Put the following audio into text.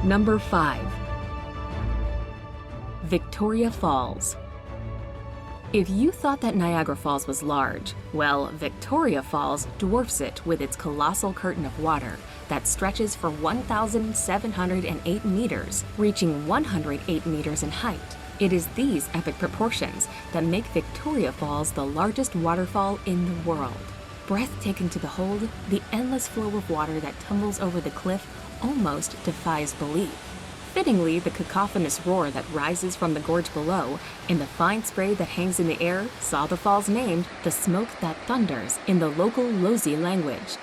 Number 5. Victoria Falls. If you thought that Niagara Falls was large, well, Victoria Falls dwarfs it with its colossal curtain of water that stretches for 1,708 meters, reaching 108 meters in height. It is these epic proportions that make Victoria Falls the largest waterfall in the world. Breathtaking to behold, the endless flow of water that tumbles over the cliff almost defies belief. Fittingly, the cacophonous roar that rises from the gorge below and the fine spray that hangs in the air saw the falls named the smoke that thunders in the local Lozi language.